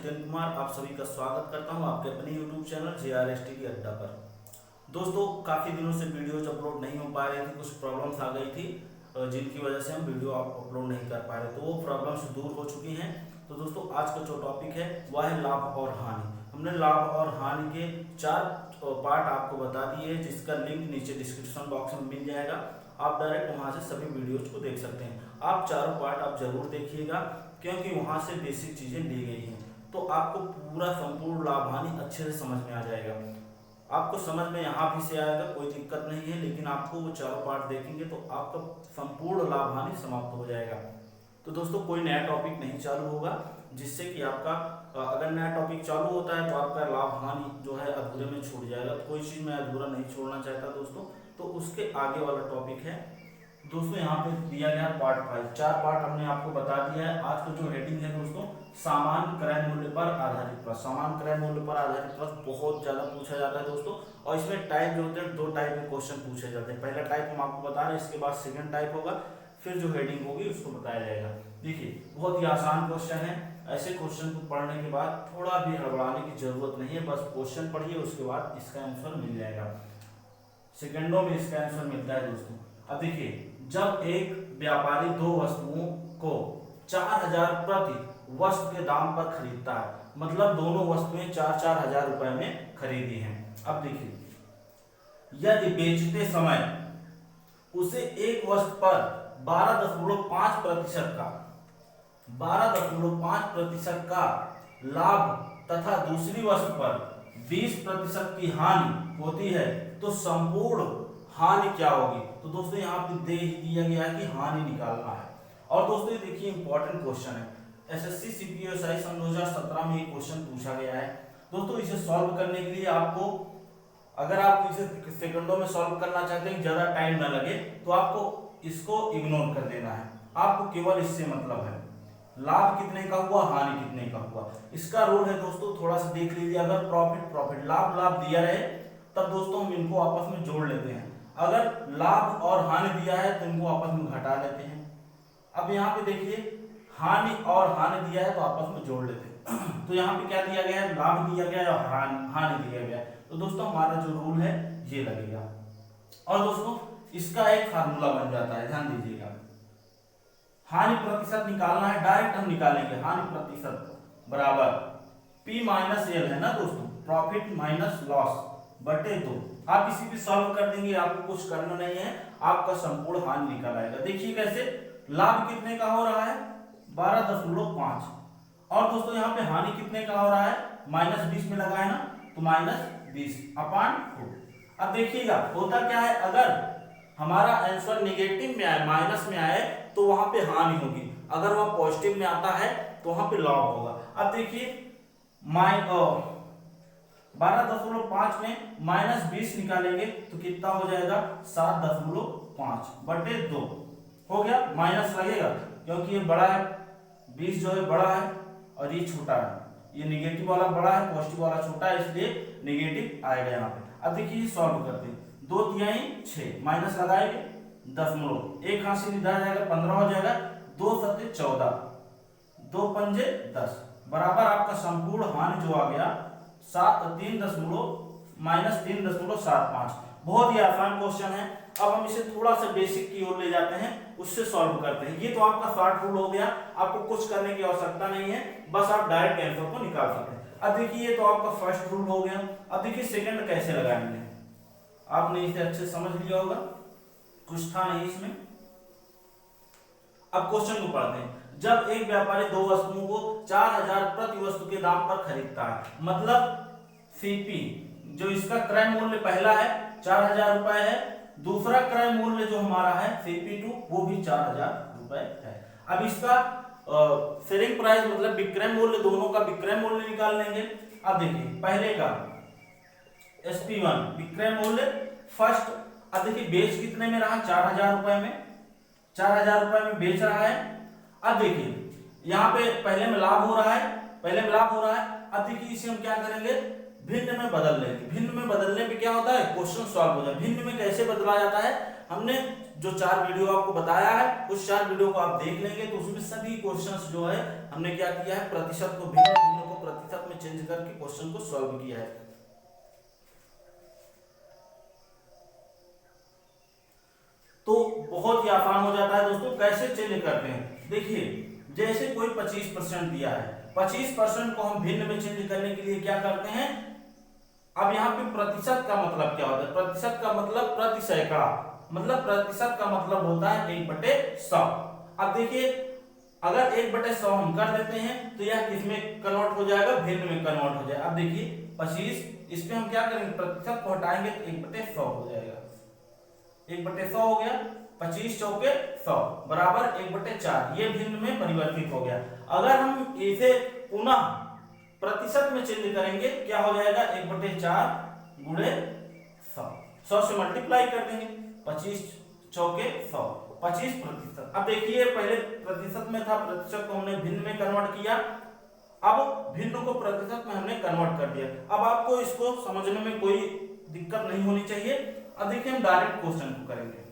जितेंद्र कुमार आप सभी का स्वागत करता हूं आपके अपने YouTube चैनल JRSTD अड्डा पर। दोस्तों काफ़ी दिनों से वीडियोज अपलोड नहीं हो पा रही थी, कुछ प्रॉब्लम्स आ गई थी जिनकी वजह से हम वीडियो अपलोड नहीं कर पा रहे, तो वो प्रॉब्लम्स दूर हो चुकी हैं। तो दोस्तों आज का जो टॉपिक है वह है लाभ और हानि। हमने लाभ और हानि के 4 पार्ट आपको बता दिए, जिसका लिंक नीचे डिस्क्रिप्शन बॉक्स में मिल जाएगा। आप डायरेक्ट वहाँ से सभी वीडियोज को देख सकते हैं। आप चारों पार्ट आप जरूर देखिएगा, क्योंकि वहाँ से बेसिक चीज़ें ली गई हैं, तो आपको पूरा संपूर्ण लाभ हानि अच्छे से समझ में आ जाएगा। आपको समझ में यहाँ भी से आएगा, कोई दिक्कत नहीं है, लेकिन आपको वो चारों पार्ट देखेंगे तो आपका संपूर्ण लाभ हानि समाप्त हो जाएगा। तो दोस्तों कोई नया टॉपिक नहीं चालू होगा, जिससे कि आपका अगर नया टॉपिक चालू होता है तो आपका लाभ हानि जो है अधूरे में छूट जाएगा। तो कोई चीज़ मैं अधूरा नहीं छोड़ना चाहता दोस्तों, तो उसके आगे वाला टॉपिक है दोस्तों यहाँ पे दिया गया पार्ट 5। 4 पार्ट हमने आपको बता दिया है। आज का जो हेडिंग है दोस्तों, सामान्य क्रय मूल्य पर आधारित प्रश्न। सामान्य क्रय मूल्य पर आधारित प्रश्न बहुत ज्यादा पूछा जाता है दोस्तों, और इसमें टाइप जो होते हैं 2 टाइप के क्वेश्चन पूछे जाते हैं। पहला टाइप हम आपको बता रहे हैं, इसके बाद सेकंड टाइप होगा, फिर जो हेडिंग होगी उसको बताया जाएगा। देखिए बहुत ही आसान क्वेश्चन है, ऐसे क्वेश्चन को पढ़ने के बाद थोड़ा भी हड़बड़ाने की जरूरत नहीं है, बस क्वेश्चन पढ़िए, उसके बाद इसका आंसर मिल जाएगा, सेकंडों में इसका आंसर मिलता है दोस्तों। अब देखिए, जब एक व्यापारी 2 वस्तुओं को 4000 प्रति वस्तु के दाम पर खरीदता है, मतलब दोनों वस्तुएं 4-4 हजार रुपए में खरीदी हैं। अब देखिए, यदि बेचते समय उसे एक वस्तु पर 12.5% का लाभ तथा दूसरी वस्तु पर 20% की हानि होती है, तो संपूर्ण हानि क्या होगी। तो दोस्तों यहाँ पे दे ही दिया गया है कि हानि निकालना है। और दोस्तों ये देखिए इंपॉर्टेंट क्वेश्चन है, एसएससी सीपीएसआई सन 2017 में ये क्वेश्चन पूछा गया है दोस्तों। इसे सॉल्व करने के लिए आपको, अगर आप इसे सेकंडों में सॉल्व करना चाहते हैं, ज्यादा टाइम ना लगे, तो आपको इसको इग्नोर कर देना है। आपको केवल इससे मतलब है लाभ कितने का हुआ, हानि कितने का हुआ। इसका रूल है दोस्तों, थोड़ा सा देख लीजिए। अगर प्रॉफिट लाभ दिया रहे, तब दोस्तों हम इनको आपस में जोड़ लेते हैं। अगर लाभ और हानि दिया है तो इनको आपस में घटा लेते हैं। अब यहाँ पे देखिए, हानि और हानि दिया है तो आपस में जोड़ लेते हैं। तो यहाँ पे क्या दिया गया है, लाभ दिया गया है और हानि दिया गया है। तो दोस्तों हमारा जो रूल है ये लगेगा। और दोस्तों इसका एक फार्मूला बन जाता है, ध्यान दीजिएगा। हानि प्रतिशत निकालना है, डायरेक्ट हम निकालेंगे। हानि प्रतिशत बराबर P माइनस L है ना दोस्तों, प्रॉफिट माइनस लॉस बटे 2। आप इसी पे सॉल्व कर देंगे, आपको कुछ करना नहीं है, आपका संपूर्ण हानि निकल आएगा। देखिए कैसे, लाभ कितने का हो रहा है 12.5, और दोस्तों यहाँ पे हानि कितने का हो रहा है, -20 में लगा है ना, तो -20/2। अब देखिएगा होता क्या है, अगर हमारा आंसर नेगेटिव में आए, माइनस में आए, तो वहां पे हानि होगी। अगर वह पॉजिटिव में आता है तो वहां पे लाभ होगा। अब देखिए 12.5 में -20 निकालेंगे तो कितना हो जाएगा, 7.5/2 हो गया। माइनस लगेगा क्योंकि ये बड़ा है, 20 जो है बड़ा है और ये छोटा है। ये नेगेटिव वाला बड़ा है, पॉजिटिव वाला छोटा है, इसलिए नेगेटिव आएगा यहाँ पे। अब देखिए सॉल्व करते हैं, 2 तिहाई 6, माइनस लगाएंगे, दशमलव, एक हाथ से निकाल जाएगा, 15 हो जाएगा, 2 सत्ते 14, 2 पंजे 10, बराबर आपका संपूर्ण हानि जो आ गया -3.75। बहुत ही आसान क्वेश्चन है। अब हम इसे थोड़ा सा बेसिक की ओर ले जाते हैं, उससे सॉल्व करते हैं। ये तो आपका शॉर्ट रूल हो गया, आपको कुछ करने की आवश्यकता नहीं है, बस आप डायरेक्ट आंसर को निकाल सकते हैं। अब देखिए ये तो आपका फर्स्ट रूल हो गया। अब देखिए सेकंड कैसे लगाएंगे, आपने इसे अच्छे समझ लिया होगा, कुछ था नहीं इसमें। अब क्वेश्चन को पढ़ते हैं। जब एक व्यापारी 2 वस्तुओं को 4000 प्रति वस्तु के दाम पर खरीदता है, मतलब सीपी जो इसका क्रय मूल्य पहला है 4000 रुपए है, दूसरा क्रय मूल्य जो हमारा है CP2 वो भी 4000 रुपए है। अब इसका सेलिंग प्राइस मतलब विक्रय मूल्य, दोनों का विक्रय मूल्य निकाल लेंगे। अब देखिए पहले का SP1 विक्रय मूल्य फर्स्ट। अब देखिए बेच कितने में रहा, 4000 रुपए में, 4000 रुपए में बेच रहा है। अब देखिए यहाँ पे पहले में लाभ हो रहा है, अब देखिए इसे हम क्या करेंगे, भिन्न में बदल लेंगे। भिन्न में बदलने पे क्या होता है, क्वेश्चन सॉल्व हो जाए। भिन्न में कैसे बदला जाता है, हमने जो 4 वीडियो आपको बताया है, उस 4 वीडियो को आप देख लेंगे, तो उसमें सभी क्वेश्चंस जो है हमने क्या किया है, प्रतिशत को भिन्न, भिन्न को में चेंज करके क्वेश्चन को सॉल्व किया है। तो बहुत ही आसान हो जाता है दोस्तों। कैसे चेंज करते हैं, देखिए जैसे कोई 25% दिया है, 25% को हम भिन्न में चेंज करने के लिए क्या करते हैं, अब यहाँ पे प्रतिशत का मतलब क्या होता है, प्रतिशत का मतलब प्रति सैकड़ा, मतलब प्रतिशत का मतलब होता है 1/100। अब देखिए अगर 1/100 हम कर देते हैं तो यह किसमें कन्वर्ट हो जाएगा, भिन्न में कन्वर्ट हो जाएगा। अब देखिए 25, इस पे हम क्या करेंगे, प्रतिशत को हटाएंगे तो 1/100 हो जाएगा, 1/100 हो गया, 25 चौके 100 बराबर 1/4, ये भिन्न में परिवर्तित हो गया। अगर हम इसे पुनः प्रतिशत में चेंज करेंगे क्या हो जाएगा, 1/4 गुणे 100, 100 से मल्टीप्लाई कर देंगे, 25 चौके 100, 25%। अब देखिए पहले प्रतिशत में था, प्रतिशत को हमने भिन्न में कन्वर्ट किया, अब भिन्न को प्रतिशत में हमने कन्वर्ट कर दिया। अब आपको इसको समझने में कोई दिक्कत नहीं होनी चाहिए। अब देखिए हम डायरेक्ट क्वेश्चन को करेंगे।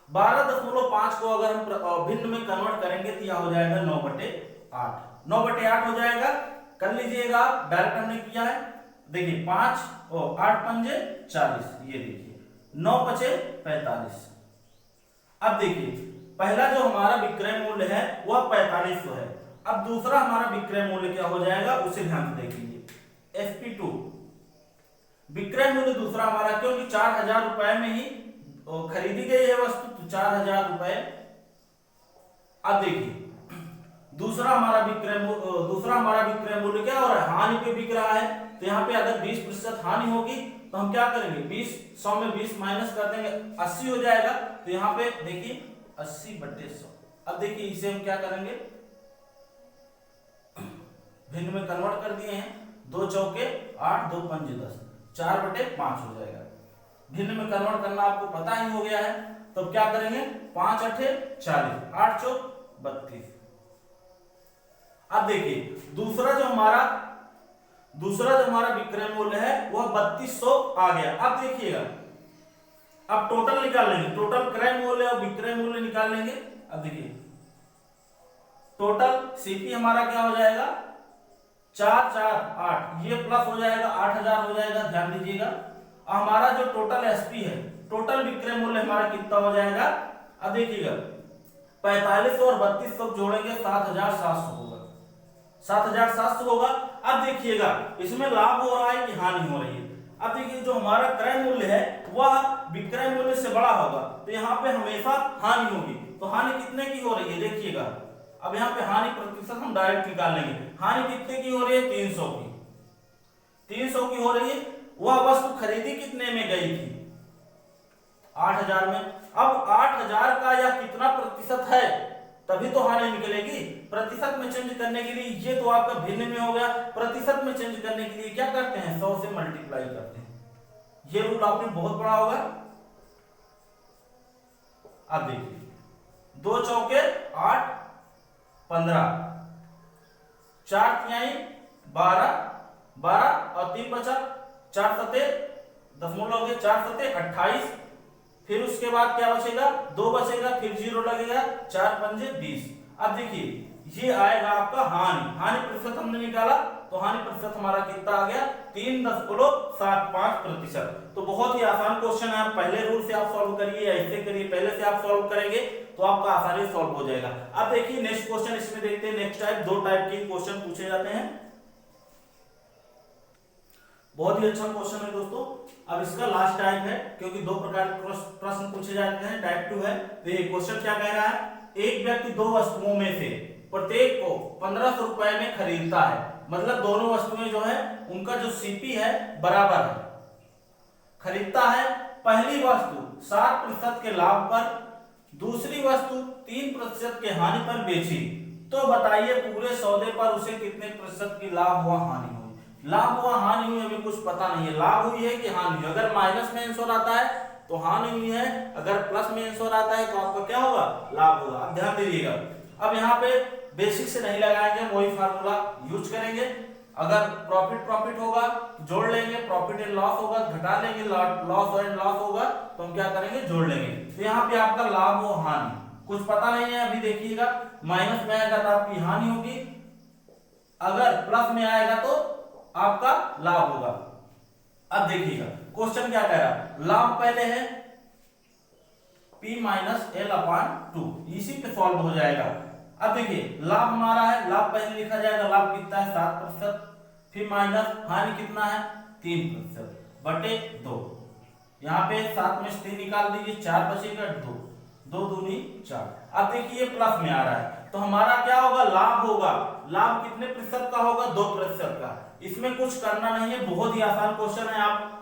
12.5 को अगर हम भिन्न में कन्वर्ट करेंगे तो यह हो जाएगा 9/8, 9/8 हो जाएगा। कर लीजिएगा आप, डायरेक्ट हमने किया है। देखिए 5 और 8 पंजे 40, ये देखिए 9 बचे 45। अब देखिए पहला जो हमारा विक्रय मूल्य है वह 4500 है। अब दूसरा हमारा विक्रय मूल्य क्या हो जाएगा, उसे ध्यान से देखेंगे। FP2 विक्रय मूल्य दूसरा हमारा, क्योंकि 4000 रुपए में ही खरीदी गई है वस्तु, तो 4000 रुपए। अब देखिए दूसरा हमारा विक्रय मूल्य क्या हो रहा है, हानि पे बिक रहा है। तो यहाँ पे अगर 20% हानि होगी तो हम क्या करेंगे, 100 में 20 माइनस कर देंगे, 80 हो जाएगा। तो यहाँ पे देखिए 80/100। अब देखिए इसे हम क्या करेंगे, भिन्न में कन्वर्ट कर दिए हैं, 2 चौके 8, 2 पंजे 10, 4/5 हो जाएगा। भिन्न में कन्वर्ट करना आपको पता ही हो गया है, तो क्या करेंगे, 5 8 40, 8 चौक 32। अब देखिए दूसरा जो हमारा विक्रय मूल्य है वह 3200 आ गया। अब देखिएगा, अब टोटल निकाल लेंगे, टोटल क्रय मूल्य और विक्रय मूल्य निकाल लेंगे। अब देखिए टोटल सीपी हमारा क्या हो जाएगा, 4 4 8, ये प्लस हो जाएगा 8000 हो जाएगा, ध्यान दीजिएगा। हमारा जो टोटल एसपी है, टोटल विक्रय मूल्य हमारा कितना हो जाएगा, अब देखिएगा 4500 और 3200 जोड़ेंगे 7700 होगा, 7700 होगा। अब देखिएगा इसमें लाभ हो रहा है कि हानि हो रही है। अब देखिए जो हमारा क्रय मूल्य है वह विक्रय मूल्य से बड़ा होगा, तो यहाँ पे हमेशा हानि होगी। तो हानि कितने की हो रही है, देखिएगा अब यहाँ पे हानि प्रतिशत हम डायरेक्ट निकाल लेंगे। हानि कितने की हो रही है, 300 की, 300 की हो रही है। वह वस्तु खरीदी कितने में गई थी, 8000 में। अब 8000 का यह कितना प्रतिशत है, तभी तो हानि निकलेगी। प्रतिशत में चेंज करने के लिए, ये तो आपका भिन्न में हो गया, प्रतिशत में चेंज करने के लिए क्या करते हैं, 100 से मल्टीप्लाई करते हैं। ये रूल आपने बहुत पढ़ा होगा। अब देखिए 2 चौके 8 15, 4 तिहाई 12, 12 और 3 बचा, 4 सते दशमलव हो गए, 4 सते 28। फिर उसके बाद क्या बचेगा, 2 बचेगा, फिर 0 लगेगा, 4 पंजे 20। अब देखिए ये आएगा आपका हानि प्रतिशत हमने निकाला, तो हानि प्रतिशत हमारा कितना आ गया, 3.75%। तो बहुत ही आसान क्वेश्चन है। आप पहले रूल से आप सॉल्व करिए या इससे करिए, पहले से आप सॉल्व करेंगे तो आपका आसानी से सॉल्व हो जाएगा। अब देखिए नेक्स्ट क्वेश्चन इसमें देखते हैं। नेक्स्ट टाइप 2 टाइप के क्वेश्चन पूछे जाते हैं। बहुत ही अच्छा क्वेश्चन है दोस्तों। अब इसका लास्ट टाइप है, क्योंकि 2 प्रकार के प्रश्न पूछे जाते हैं, टाइप 2 है। तो ये क्वेश्चन क्या कह रहा है, एक व्यक्ति 2 वस्तुओं में से प्रत्येक को 1500 रुपए में खरीदता है, मतलब दोनों वस्तुएं जो है उनका जो सीपी है बराबर है, खरीदता है। पहली वस्तु 7% के लाभ पर, दूसरी वस्तु 3% के हानि पर बेची, तो बताइए पूरे सौदे पर उसे कितने प्रतिशत की लाभ हुआ हानि हुई। लाभ हुआ हानि हुई हमें कुछ पता नहीं है, लाभ हुई है कि हानि हुई। अगर माइनस में आंसर आता है तो हानि हुई है, अगर प्लस में आंसर आता है तो आपका क्या होगा, लाभ होगा। अब ध्यान दीजिएगा, अब यहाँ पे बेसिक से नहीं लगाएंगे, वही फार्मूला यूज करेंगे। अगर प्रॉफिट होगा जोड़ लेंगे, प्रॉफिट एंड लॉस होगा घटा लेंगे, लॉस एंड लॉस होगा तो हम क्या करेंगे, जोड़ लेंगे। तो यहाँ पे आपका लाभ हो हानि कुछ पता नहीं है, अभी देखिएगा माइनस में आएगा तो आपकी हानि होगी, अगर प्लस में आएगा तो आपका लाभ होगा। अब देखिएगा क्वेश्चन क्या कह रहा है, लाभ पहले है P माइनस एल अपान 2, इसी पे सॉल्व हो जाएगा। अब देखिए लाभ हमारा है, लाभ पहले लिखा जाएगा, लाभ कितना है 7%, फिर माइनस हानि कितना है 3% बटे 2, यहाँ पे 7 में से 3 निकाल दीजिए, 4 बचेगा, 2 2 दूनी 4। अब देखिए प्लस में आ रहा है तो हमारा क्या होगा, लाभ होगा। लाभ कितने प्रतिशत का होगा, 2% का। इसमें कुछ करना नहीं है, बहुत ही आसान क्वेश्चन है। आप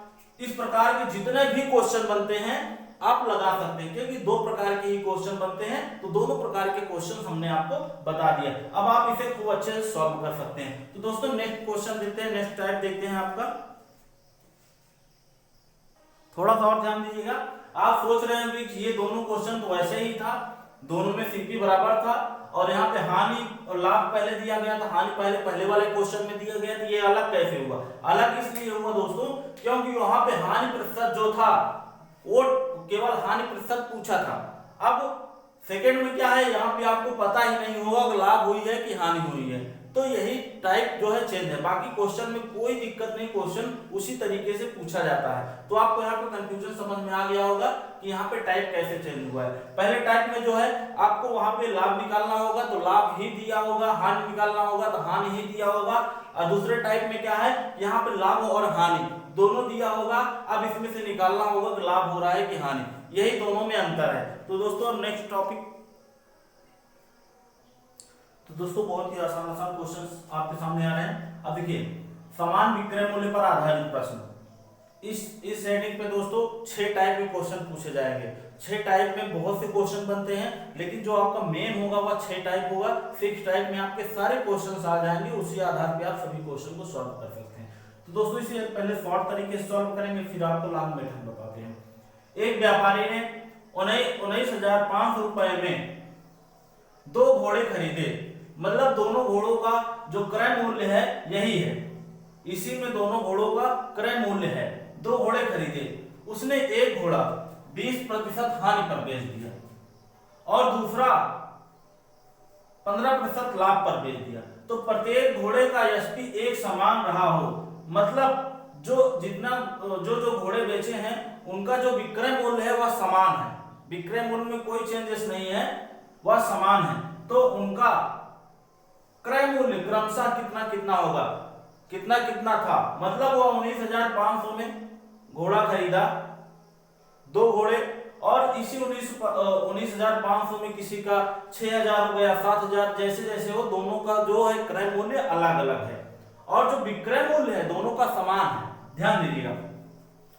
इस प्रकार के जितने भी क्वेश्चन बनते हैं आप लगा सकते हैं, क्योंकि 2 प्रकार के ही क्वेश्चन बनते हैं, तो दोनों प्रकार के क्वेश्चन हमने आपको बता दिया। अब आप इसे खूब अच्छे से सॉल्व कर सकते हैं। तो दोस्तों नेक्स्ट क्वेश्चन देखते हैं, नेक्स्ट टाइप देखते हैं आपका। थोड़ा सा और ध्यान दीजिएगा, आप सोच रहे हैं कि ये दोनों क्वेश्चन तो वैसे ही था, दोनों में सीपी बराबर था, और यहाँ पे हानि और लाभ पहले दिया गया था, हानि पहले वाले क्वेश्चन में दिया गया था, ये अलग कैसे हुआ? अलग इसलिए हुआ दोस्तों क्योंकि वहां पे हानि प्रतिशत जो था वो केवल हानि प्रतिशत पूछा था। अब सेकंड में क्या है, यहाँ पे आपको पता ही नहीं होगा कि लाभ हुई है कि हानि हुई है, तो यही टाइप जो है चेंज है। बाकी क्वेश्चन में कोई दिक्कत नहीं, क्वेश्चन उसी तरीके से पूछा जाता है। तो आपको यहाँ पे कंफ्यूजन समझ में आ गया होगा कि यहाँ पे टाइप कैसे चेंज हुआ है। पहले टाइप में जो है आपको वहां पे लाभ निकालना होगा तो लाभ ही दिया होगा, हानि निकालना होगा तो हानि ही दिया होगा, और दूसरे टाइप में क्या है, यहाँ पे लाभ और हानि दोनों दिया होगा। अब इसमें से निकालना होगा कि लाभ हो रहा है कि हानि, यही दोनों में अंतर है। तो दोस्तों नेक्स्ट टॉपिक, तो दोस्तों बहुत ही आसान आसान क्वेश्चंस आपके सामने आ रहे हैं। अब देखिए समान विक्रय मूल्य पर आधारित प्रश्न, इस हेडिंग पे दोस्तों 6 टाइप के क्वेश्चन पूछे जाएंगे। 6 टाइप में बहुत से क्वेश्चन बनते हैं, लेकिन जो आपका मेन होगा वह 6 टाइप होगा। 6 टाइप में आपके सारे क्वेश्चन आ जाएंगे, उसी आधार पे आप सभी क्वेश्चन को सॉल्व कर सकते हैं। तो दोस्तों इसे पहले शॉर्ट तरीके से सॉल्व करेंगे, फिर आपको लॉन्ग मेथड बताते हैं। एक व्यापारी ने 19,500 रुपए में 2 घोड़े खरीदे, मतलब दोनों घोड़ों का जो क्रय मूल्य है यही है, इसी में दोनों घोड़ों का क्रय मूल्य है। 2 घोड़े खरीदे, उसने एक घोड़ा 20% हानि पर बेच दिया और दूसरा 15% लाभ पर बेच दिया, तो प्रत्येक घोड़े का एसपी एक समान रहा हो, मतलब जो घोड़े बेचे हैं उनका जो विक्रय मूल्य है वह समान है, विक्रय मूल्य में कोई चेंजेस नहीं है, वह समान है, तो उनका क्रय मूल्य क्रमशः कितना कितना होगा, कितना कितना था, मतलब वह 19,500 में घोड़ा खरीदा, 2 घोड़े, और इसी 19,500 में किसी का 6,000 हो गया, 7,000, जैसे जैसे हो, दोनों का जो है क्रय मूल्य अलग अलग है, और जो विक्रय मूल्य है दोनों का समान है। ध्यान दीजिएगा,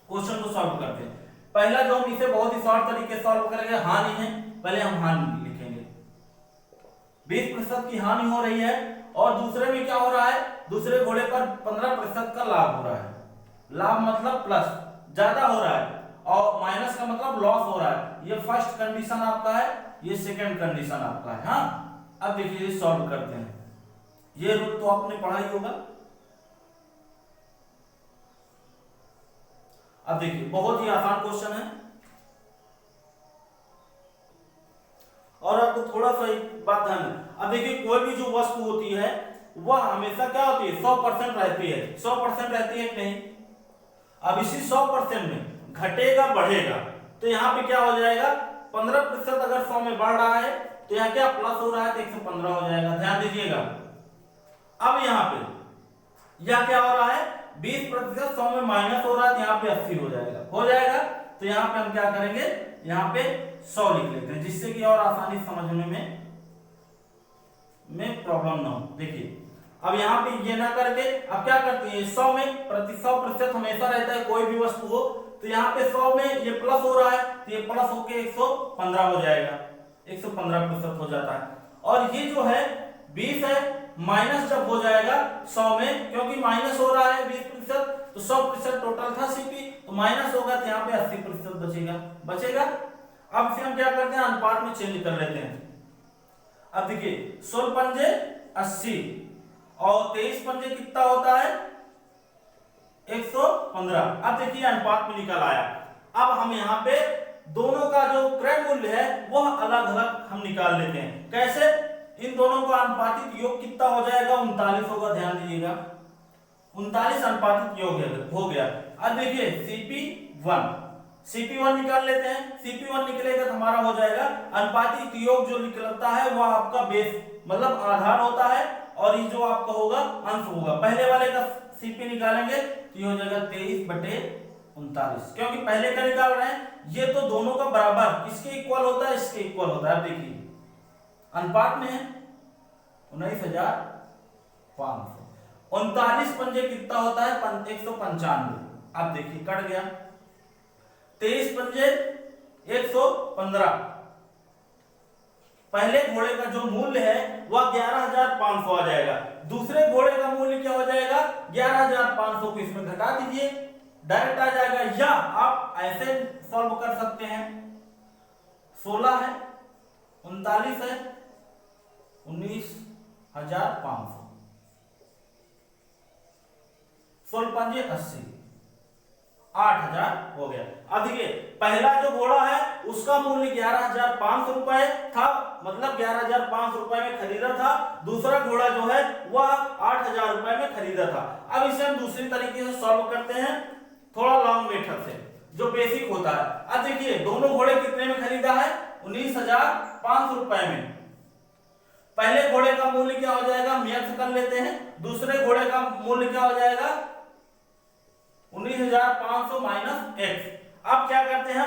क्वेश्चन को सॉल्व करते हैं। पहला जो हम इसे बहुत ही शॉर्ट तरीके से सॉल्व करेंगे, हानि है, पहले हम हानि लिखेंगे, 20% की हानि हो रही है, और दूसरे में क्या हो रहा है, दूसरे घोड़े पर 15% का लाभ हो रहा है। लाभ मतलब प्लस ज्यादा हो रहा है, और माइनस का मतलब लॉस हो रहा है। ये फर्स्ट कंडीशन आपका है, ये सेकंड कंडीशन आपका है। हाँ, अब देखिए सॉल्व करते हैं, ये रूल तो आपने पढ़ा ही होगा। अब देखिए बहुत ही आसान क्वेश्चन है, और आपको थोड़ा सा एक बात ध्यान है। अब देखिए कोई भी जो वस्तु होती है वह हमेशा क्या होती है, 100% रहती है, 100% रहती है कि नहीं। अब इसी 100% में घटेगा बढ़ेगा, तो यहाँ पे क्या हो जाएगा, 15% अगर 100 में बढ़ रहा है तो यहाँ क्या प्लस हो रहा है, तो 115 हो जाएगा। ध्यान दीजिएगा, अब यहाँ पे यह क्या हो रहा है, 20% 100 में माइनस हो रहा है, तो यहाँ पे 80 हो जाएगा, तो यहाँ पे हम क्या करेंगे, यहाँ पे 100 लिख लेते हैं, जिससे कि और आसानी समझने में प्रॉब्लम ना हो। देखिए अब यहाँ पे ये ना करके अब क्या करते हैं, 100 में 100% हमेशा रहता है कोई भी वस्तु हो, तो यहाँ पे 100 में ये प्लस हो रहा है, तो ये प्लस होके 115 हो जाएगा, 115% हो जाता है। और ये जो है 20 है, माइनस जब हो जाएगा 100 में, क्योंकि माइनस हो रहा है 20%, तो 100% टोटल था सीपी, तो माइनस होगा, तो यहाँ पे 80% बचेगा। अब इसे हम क्या करते हैं, अनुपात में चेंज कर लेते हैं। अब देखिए 16 पंजे 80 और 23 पंजे कितना होता है, 115। अब देखिए अनुपात में निकल आया। अब हम यहाँ पे दोनों का जो क्रय मूल्य है वह अलग अलग हम निकाल लेते हैं। कैसे, इन दोनों का अनुपातिक योग कितना हो जाएगा, 39 होगा। ध्यान दीजिएगा 39 अनुपातिक योग हो गया। अब देखिए CP1 निकाल लेते हैं। CP1 निकलेगा तो हमारा हो जाएगा अनुपातिक योग जो निकलता है वह आपका बेस मतलब आधार होता है और ये जो आपका होगा अंश होगा। पहले वाले का CP निकालेंगे तो ये हो जाएगा 23/39, क्योंकि पहले का निकाल रहे हैं। ये तो दोनों का बराबर किसके इक्वल होता है, इसके इक्वल होता है। अब देखिए अनुपात में 19,500, 39 पंजे कितना होता है 195। अब देखिए कट गया, 23 पंजे 115। पहले घोड़े का जो मूल्य है वह 11,500 आ जाएगा। दूसरे घोड़े का मूल्य क्या हो जाएगा 11,500 को इसमें घटा दीजिए, डायरेक्ट आ जाएगा। या आप ऐसे सॉल्व कर सकते हैं, 16 है 39 है 19,500, 16 पंजे 80, 8,000 हो गया। अब देखिए पहला जो घोड़ा है उसका मूल्य 11,500 रुपए था, मतलब 11,500 रुपए में खरीदा था। दूसरा घोड़ा जो है वह 8,000 रुपए में खरीदा था। अब इसे हम दूसरी तरीके से सॉल्व करते हैं, थोड़ा लॉन्ग मेथड से जो बेसिक होता है। अब देखिए दोनों घोड़े कितने में खरीदा है 19,500 रुपए में। पहले घोड़े का मूल्य क्या हो जाएगा, हम यक्स कर लेते हैं। दूसरे घोड़े का मूल्य क्या हो जाएगा 19,500 माइनस एक्स। अब क्या करते हैं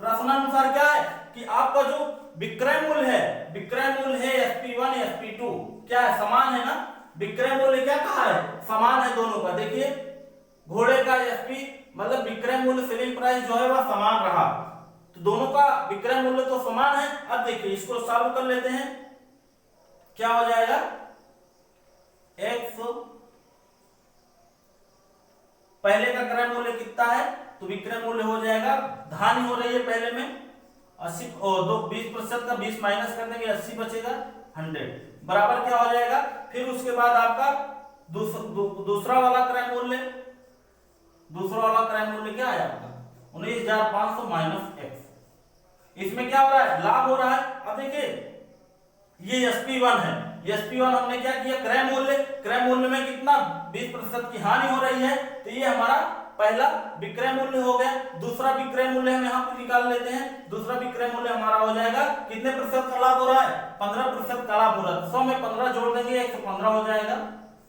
प्रश्नानुसार क्या है कि आपका जो विक्रय मूल्य है SP1 SP2 क्या है, समान है ना। विक्रय मूल्य क्या कहा है, समान है दोनों का। देखिए घोड़े का SP मतलब विक्रय मूल्य सेलिंग प्राइस जो है वह समान रहा, तो दोनों का विक्रय मूल्य तो समान है। अब देखिए इसको सॉल्व कर लेते हैं, क्या हो जाएगा x, पहले का क्रय मूल्य कितना है तो विक्रय मूल्य हो जाएगा, हानि हो रही है पहले में 80 और 20% का 20 माइनस कर देंगे 80 बचेगा 100 बराबर क्या हो जाएगा। फिर उसके बाद आपका दूसरा वाला क्रय मूल्य क्या है आपका 19,500 माइनस एक्स। इसमें क्या हो रहा है, लाभ हो रहा है। अब देखिए ये SP1 है, SP1 हमने क्या किया क्रय मूल्य में कितना 20% की हानि हो रही है, तो ये हमारा पहला विक्रय मूल्य हो गया। दूसरा विक्रय मूल्य हम यहाँ पे निकाल लेते हैं। दूसरा विक्रय मूल्य हमारा हो जाएगा कितने प्रतिशत का लाभ हो रहा है 15% का लाभ हो रहा है। 100 में 15 जोड़ देंगे 115 हो जाएगा,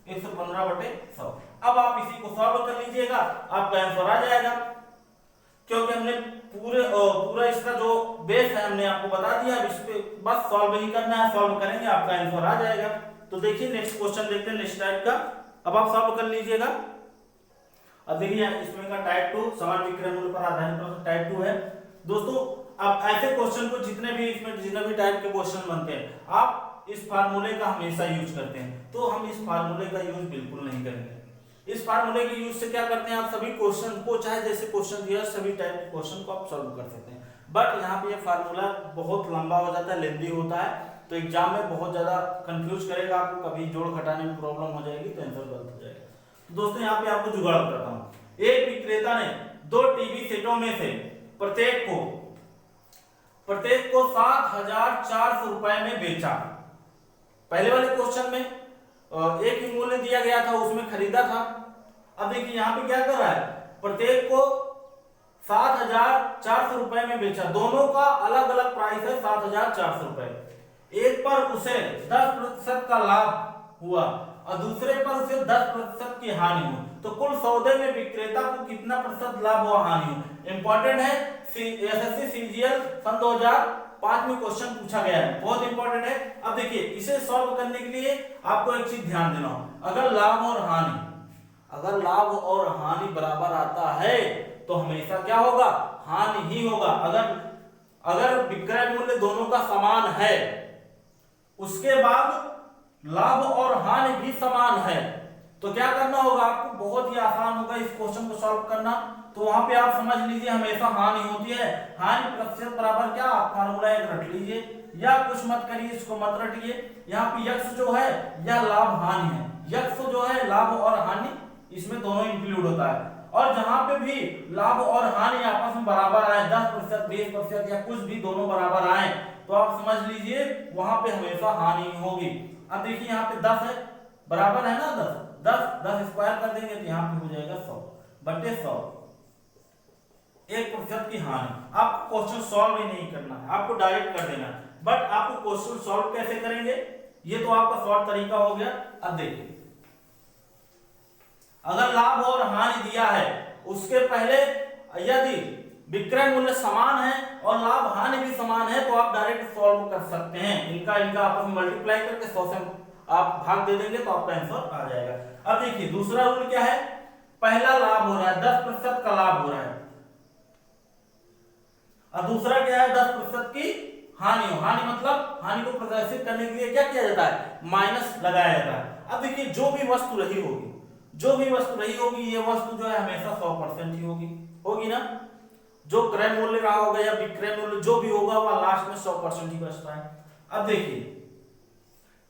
115/100। अब आप इसी को सॉल्व कर लीजिएगा, आपका आंसर आ जाएगा। क्योंकि हमने पूरा इसका जो बेस है हमने आपको बता दिया, अब इस पे बस सॉल्व ही करना है, सॉल्व करेंगे आपका आंसर आ जाएगा। तो देखिए नेक्स्ट क्वेश्चन देखते हैं नेक्स्ट टाइप का। अब आप सॉल्व कर लीजिएगा। अब देखिए इसमें का टाइप 2 समान विक्रय मूल्य पर आधारित प्रश्न टाइप 2 है। दोस्तों अब ऐसे क्वेश्चन को जितने भी टाइप के क्वेश्चन बनते हैं आप इस फार्मूले का हमेशा यूज करते हैं, तो हम इस फार्मूले का यूज बिल्कुल नहीं करेंगे। इस फार्मूले के यूज से क्या करते हैं आप सभी क्वेश्चन को, चाहे जैसे क्वेश्चन दिया सभी टाइप के क्वेश्चन को आप सॉल्व कर सकते हैं। बट यहाँ पे ये फार्मूला बहुत लंबा हो जाता है, लेंथी होता है, तो एग्जाम में बहुत ज्यादा कंफ्यूज करेगा आपको, कभी जोड़ घटाने में प्रॉब्लम हो जाएगी तो आंसर गलत हो जाएगा। तो दोस्तों यहाँ पे आपको जुगाड़ बताता हूँ। एक विक्रेता ने 2 टीवी सेटों में से प्रत्येक को 7,400 रुपए में बेचा। पहले वाले क्वेश्चन में एक ही मूल्य दिया गया था उसमें खरीदा था। अब देखिए यहाँ पे क्या कर रहा है, प्रत्येक को 7,400 रुपए में बेचा। दोनों का अलग अलग प्राइस है 7,400 रुपए। एक पर उसे 10% का लाभ हुआ और दूसरे पर उसे 10% की हानि हुई, तो कुल सौदे में विक्रेता को कितना प्रतिशत लाभ हुआ हानि हुई। इंपॉर्टेंट है, SSC CGL सन 2005 में क्वेश्चन पूछा गया है, बहुत इंपॉर्टेंट है। अब देखिए इसे सॉल्व करने के लिए आपको एक चीज ध्यान देना हो, अगर लाभ और हानि बराबर आता है तो हमेशा क्या होगा, हानि ही होगा। अगर विक्रय मूल्य दोनों का समान है, उसके बाद लाभ और हानि भी समान है, तो क्या करना होगा आपको, बहुत ही आसान होगा इस क्वेश्चन को सॉल्व करना। तो वहां पे आप समझ लीजिए हमेशा हानि होती है, हानि प्रतिशत बराबर क्या, आप फार्मूला एक रट लीजिए या कुछ मत करिए, इसको मत रटिए। यहाँ पे यक्स जो है यह लाभ हानि है, यक्स जो है लाभ और हानि इसमें दोनों इंक्लूड होता है। और जहां पे भी लाभ और हानि आपस में बराबर आए, 10%, 20% या कुछ भी दोनों बराबर आए, तो आप समझ लीजिए वहां पे हमेशा हानि होगी। अब देखिए यहाँ पे 10 है, बराबर है ना, 10 स्क्वायर कर देंगे तो यहाँ पे हो जाएगा 100 बटे 100, 1% की हानि। आपको क्वेश्चन सॉल्व ही नहीं करना है, आपको डायरेक्ट कर देना है। बट आपको क्वेश्चन सॉल्व कैसे करेंगे, ये तो आपका शॉर्ट तरीका हो गया। अब देखिए, अगर लाभ और हानि दिया है, उसके पहले यदि विक्रय मूल्य समान है और लाभ हानि भी समान है, तो आप डायरेक्ट सॉल्व कर सकते हैं। इनका आपस में मल्टीप्लाई करके 100 से आप भाग दे देंगे तो आपका आंसर आ जाएगा। अब देखिए दूसरा रूल क्या है, पहला लाभ हो रहा है, 10% का लाभ हो रहा है, और दूसरा क्या है, 10% की हानि हो। हानि मतलब हानि को प्रदर्शित करने के लिए क्या किया जाता है, माइनस लगाया जाता है। अब देखिए जो भी वस्तु रही होगी, ये वस्तु जो है हमेशा 100% ही होगी ना। जो क्रय मूल्य रहा होगा या विक्रय मूल्य जो भी होगा वह लास्ट में 100% ही बचता है। अब देखिए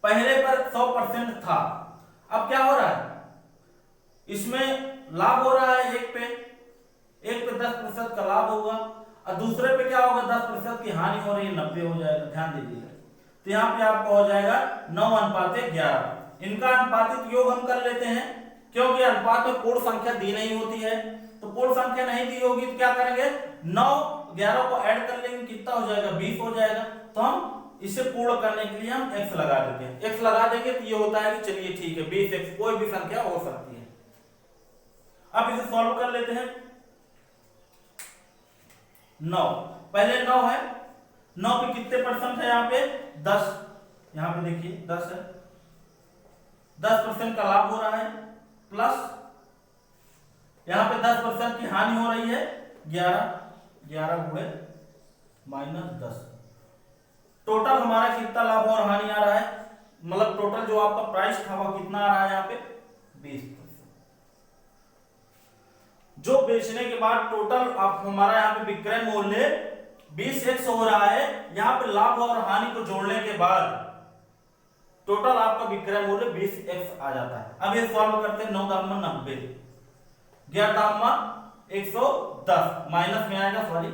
पहले पर 100% था, अब क्या हो रहा है, इसमें लाभ हो रहा है, एक पे 10% का लाभ होगा, और दूसरे पे क्या होगा, 10% की हानि हो रही है, 90 हो जाएगा। ध्यान दीजिएगा, तो यहाँ पे आपका हो जाएगा 9:11। इनका अनुपातिक योग हम कर लेते हैं, क्योंकि अनुपात में पूर्ण संख्या दी नहीं होती है, तो पूर्ण संख्या नहीं दी होगी तो क्या करेंगे, 9 11 को ऐड कर लेंगे, कितना हो जाएगा, 20 हो जाएगा। तो हम इसे पूर्ण करने के लिए हम x लगा देते हैं, x लगा देंगे तो ये होता है कि चलिए ठीक है 20x, कोई भी संख्या हो सकती है। अब इसे सॉल्व कर लेते हैं। 9, पहले 9 है, 9 पे कितने परसेंट है, यहाँ पे 10, यहाँ पे देखिए 10 है, 10% का लाभ हो रहा है, प्लस यहाँ पे 10% की हानि हो रही है, 11 गुणे -10। टोटल हमारा कितना लाभ और हानि आ रहा है, मतलब टोटल जो आपका प्राइस था वह कितना आ रहा है, यहाँ पे 20%। जो बेचने के बाद टोटल आप हमारा यहाँ पे विक्रय मूल्य 20x हो रहा है, यहाँ पे लाभ और हानि को जोड़ने के बाद टोटल आपका विक्रय मूल्य 20x आ जाता है। अब ये सॉल्व करते हैं, 9 दाम 90, 11 दाम 110, माइनस में आएगा, सॉरी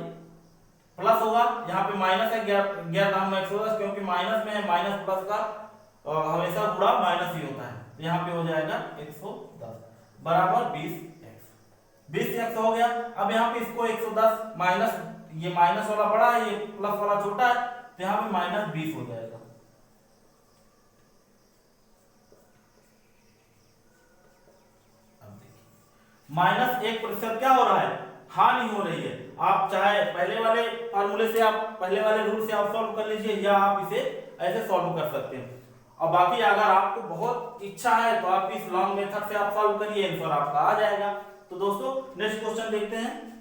प्लस होगा, यहाँ पे माइनस है, 11 दाम 110, क्योंकि माइनस में है, माइनस प्लस का हमेशा गुणा माइनस ही होता है, तो यहाँ पे हो जाएगा 110 बराबर 20x हो गया। अब यहाँ पे इसको 110 माइनस, ये माइनस वाला बड़ा है, ये प्लस वाला छोटा है, तो यहाँ पे -20 हो जाएगा। -1% क्या हो रहा है, हानि हो रही है। आप चाहे पहले वाले फार्मूले से, आप पहले वाले रूल से आप सॉल्व कर लीजिए, या आप इसे ऐसे सॉल्व कर सकते हैं। और बाकी अगर आपको बहुत इच्छा है तो आप इस लॉन्ग मेथड से आप सॉल्व करिए, आंसर आपका आ जाएगा। तो दोस्तों नेक्स्ट क्वेश्चन देखते हैं।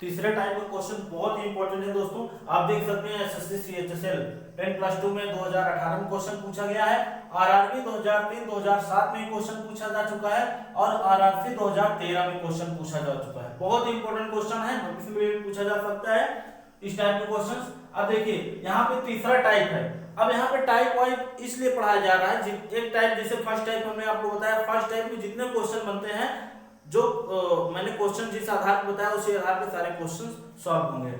तीसरे टाइप का क्वेश्चन बहुत ही इंपॉर्टेंट है दोस्तों, आप देख सकते हैं एसएससी सीएचएसएल 10+2 में 2018 में क्वेश्चन पूछा गया है, आरआरबी 2003 2007 में क्वेश्चन पूछा जा चुका है, और आरआरसी 2013 में क्वेश्चन पूछा जा चुका है। बहुत इंपॉर्टेंट क्वेश्चन है, भविष्य में भी पूछा जा सकता है इस टाइप के क्वेश्चंस। अब देखिए यहाँ पे तीसरा टाइप है। अब यहाँ पे टाइप वाइज इसलिए पढ़ाया जा रहा है, एक टाइप जैसे फर्स्ट टाइप हमने आपको बताया, फर्स्ट टाइप में जितने क्वेश्चन बनते हैं, जो मैंने क्वेश्चन जिस आधार पर बताया उसी आधार पर सारे क्वेश्चन सॉल्व होंगे,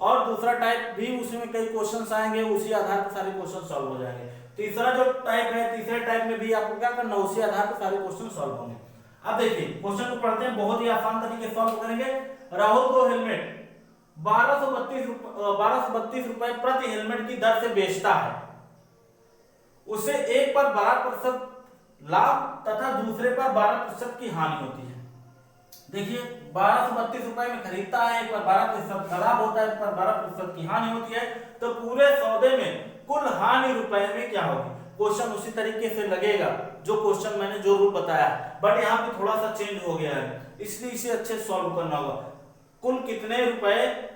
और दूसरा टाइप भी उसमें कई क्वेश्चंस आएंगे, उसी आधार पर सारे क्वेश्चन सॉल्व हो जाएंगे। तीसरा जो टाइप है, तीसरे टाइप में भी आपको क्या करना, उसी आधार पर सारे क्वेश्चन सॉल्व होंगे। अब देखिए क्वेश्चन को पढ़ते हैं, बहुत ही आसान तरीके से सॉल्व करेंगे। राहुल को हेलमेट 1232 रुपए प्रति हेलमेट की दर से बेचता है, उसे एक पर 12% लाभ तथा दूसरे पर 12% की हानि होती है। देखिए 1232 रुपए में खरीदता है, एक पर 12% का लाभ होता है, एक पर 12% की हानि होती है, तो पूरे सौदे में कुल हानि रुपए में क्या होगी। क्वेश्चन उसी तरीके से लगेगा जो क्वेश्चन मैंने जो रूल बताया, बट यहाँ पे थोड़ा सा चेंज हो गया है, इसलिए इसे अच्छे से सॉल्व करना होगा। कुल कितने रुपए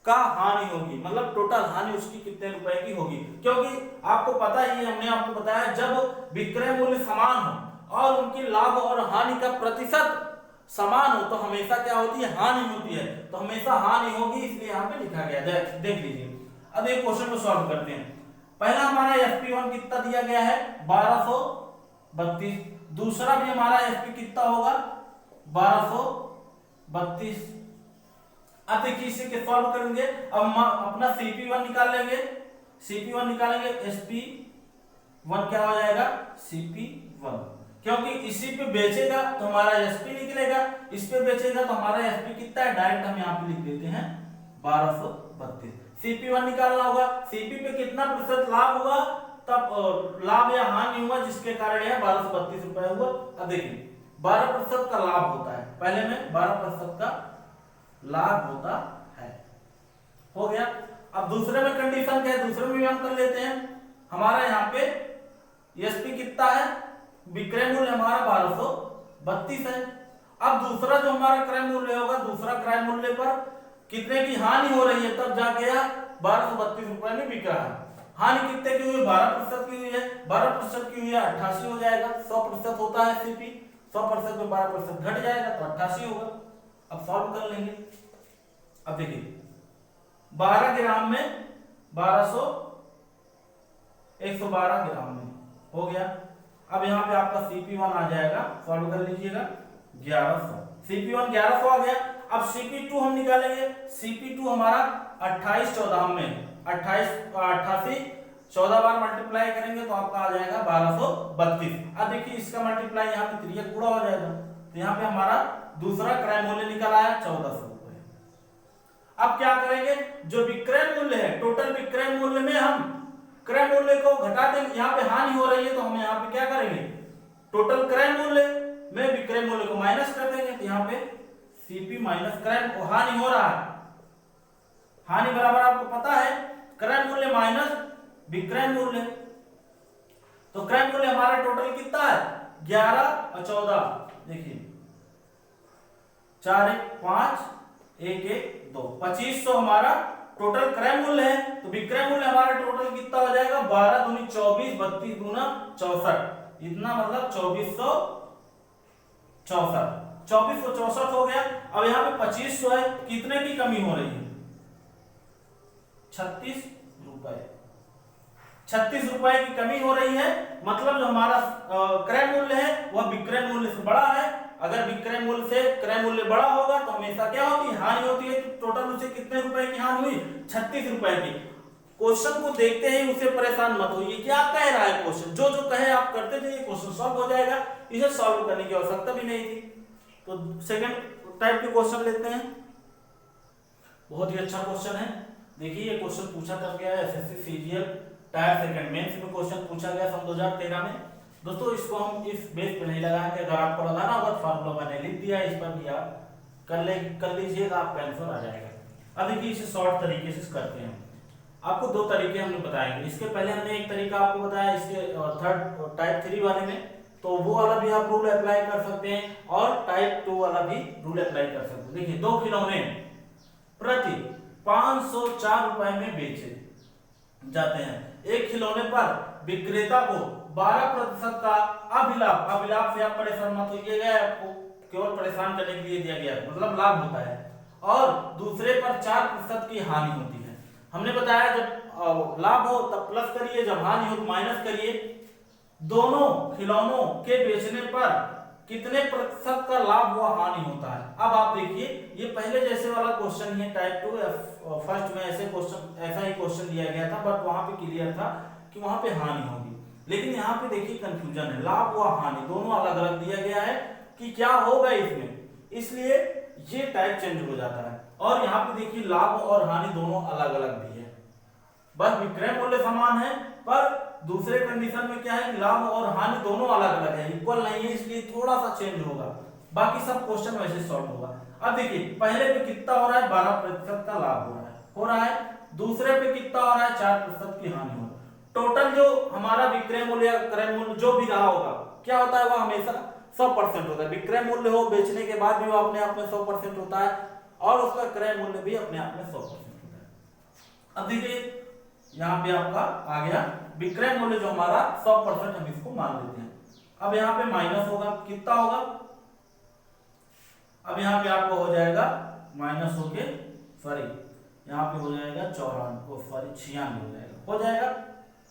का हानि होगी, मतलब टोटल हानि उसकी कितने रुपए की होगी, क्योंकि आपको पता ही है, हमने आपको बताया जब विक्रय मूल्य समान हो और उनकी लाभ और हानि का प्रतिशत समान हो तो हमेशा क्या होती है, हानि होती है, तो हमेशा हानि होगी, इसलिए यहाँ पे लिखा गया। देख लीजिए, अब एक क्वेश्चन को सॉल्व करते हैं। पहला हमारा FP1 कितना दिया गया है, 1200 32। दूसरा भी हमारा एसपी कितना होगा 1232। अब देखिए इसे के सॉल्व करेंगे। अब हम अपना CP1 निकाल लेंगे। CP1 निकालेंगे, SP1 क्या हो जाएगा CP1, क्योंकि इसी पे बेचेगा तो हमारा SP निकलेगा, इस पे बेचेगा तो हमारा SP कितना है, डायरेक्ट हम यहाँ पे लिख देते हैं 1232। CP1 निकालना होगा, CP पे कितना प्रतिशत लाभ हुआ, तब लाभ या हानि हुआ जिसके कारण यह 1232 रुपए हुआ। अब देखिए 12% का लाभ होता है, पहले में 12% का लाभ होता है, हो गया। अब दूसरे में कंडीशन क्या है, दूसरे में भी हम कर लेते हैं। हमारा यहाँ पे एसपी कितना है, विक्रय मूल्य हमारा 1232 है। अब दूसरा जो हमारा क्रय मूल्य होगा, दूसरा क्रय मूल्य पर कितने की हानि हो रही है, तब जाके यह 1232 रुपए में बिक रहा है। हानि कितने की हुई, 12% की हुई है, 12% की हुई है 88 हो जाएगा। 100% होता है सीपी, 100% में 12% घट जाएगा तो 88 होगा। अब सॉल्व कर लेंगे। अब देखिए 12 ग्राम में 1200, 112 ग्राम में हो गया। अब यहाँ पे आपका CP1 आ जाएगा, सॉल्व कर लीजिएगा 1100। CP1 1100 आ गया। अब CP2 हम निकालेंगे। CP2 हमारा 28 14 में 88 14 बार मल्टीप्लाई करेंगे तो आपका आ जाएगा 1232। अब देखिए इसका मल्टीप्लाई यहाँ पे त्रियक गुणा हो जाएगा, तो यहाँ पे हमारा दूसरा क्रय मूल्य निकल आया 1400 रुपए। अब क्या करेंगे, जो विक्रय मूल्य है, टोटल विक्रय मूल्य में हम क्रय मूल्य को घटा देंगे। यहाँ पे हानि हो रही है तो हम यहाँ पे क्या करेंगे, टोटल क्रय मूल्य में विक्रय मूल्य को माइनस कर देंगे। तो यहाँ पे सीपी माइनस क्रय, हानि हो रहा है, हानि बराबर आपको पता है क्रय मूल्य माइनस विक्रय मूल्य। तो क्रय मूल्य हमारा टोटल कितना है 11 और 14, देखिए 4 1 5 1 1 2, 2500 हमारा टोटल क्रय मूल्य है। तो विक्रय मूल्य हमारा टोटल कितना हो जाएगा 12 दूनी 24, 32 दूना 64, इतना मतलब 2464 हो गया। अब यहाँ पे 2500 है, कितने की कमी हो रही है 36 रुपए, 36 रुपए की कमी हो रही है। मतलब जो हमारा क्रय मूल्य है वह विक्रय मूल्य से बड़ा है। अगर विक्रय मूल्य से क्रय मूल्य बड़ा होगा तो हमेशा क्या होती है, हानि होती है। तो टोटल उसे कितने रुपए की हानि हुई 36 रुपए की। क्वेश्चन को देखते ही उसे परेशान मत होइए, क्या कह रहा है क्वेश्चन, जो जो कहे आप करते जाइए, क्वेश्चन सॉल्व हो जाएगा, इसे सॉल्व करने की आवश्यकता भी नहीं थी। तो सेकंड टाइप के क्वेश्चन लेते हैं, बहुत ही अच्छा क्वेश्चन है। देखिए ये क्वेश्चन पूछा कर गया है SSC CGL tier second mains में क्वेश्चन पूछा गया सन 2013 में। दोस्तों इसको हम इस बेस पे नहीं लगाएंगे, अगर आपको लगाना होगा फार्मूला मैंने लिख दिया, इस पर भी आप कर लीजिएगा, आपका आंसर आ जाएगा। अब देखिए इसे शॉर्ट तरीके से करते हैं। आपको दो तरीके हमने बताएंगे, इसके पहले हमने एक तरीका आपको बताया इसके थर्ड टाइप 3 वाले में, तो वो वाला भी आप रूल अप्लाई कर सकते हैं और टाइप 2 वाला भी रूल अप्लाई कर सकते हैं। देखिए 2 खिलौने प्रति 504 रुपए में बेचे जाते हैं। एक खिलौने पर विक्रेता को 12% का अभिलाभ से आप परेशान मत होइएगा, आपको केवल परेशान करने के लिए दिया गया है, मतलब लाभ होता है, और दूसरे पर 4% की हानि होती है। हमने बताया जब लाभ हो तब प्लस करिए, जब हानि हो तो माइनस करिए। दोनों खिलौनों के बेचने पर कितने प्रतिशत का लाभ हुआ हानि होता है। अब आप देखिए ये पहले जैसे वाला क्वेश्चन ही है टाइप 2, फर्स्ट में ऐसा ही क्वेश्चन दिया गया था, बट वहां पे क्लियर था कि वहां पे हानि होगी, लेकिन यहाँ पे देखिए कंफ्यूजन है, लाभ व हानि दोनों अलग अलग दिया गया है कि क्या होगा इसमें, इसलिए ये टाइप चेंज हो जाता है। और यहाँ पे देखिए लाभ और हानि दोनों अलग अलग दी है, बस विक्रय मूल्य समान है, पर दूसरे कंडीशन में क्या है कि लाभ और हानि दोनों अलग अलग है, इक्वल नहीं है, इसलिए थोड़ा सा चेंज होगा, बाकी सब क्वेश्चन वैसे सॉल्व होगा। अब देखिए पहले पे कितना हो रहा है 12% का लाभ हो रहा है, दूसरे पे कितना हो रहा है 4% की हानि हो रहा है। टोटल जो हमारा विक्रय मूल्य या क्रय मूल्य जो भी रहा होगा क्या होता है, वह हमेशा 100% होता है। विक्रय मूल्य हो बेचने के बाद भी वो अपने आप में 100% होता है, और उसका क्रय मूल्य भी अपने आप में 100% होता है। अब देखिए यहाँ पे आपका आ गया विक्रय मूल्य जो हमारा 100%, हम इसको मान लेते हैं। अब यहाँ पे माइनस होगा, कितना होगा, अब यहाँ पे आपको हो जाएगा माइनस होके यहाँ पे हो जाएगा 96 हो जाएगा, हो जाएगा।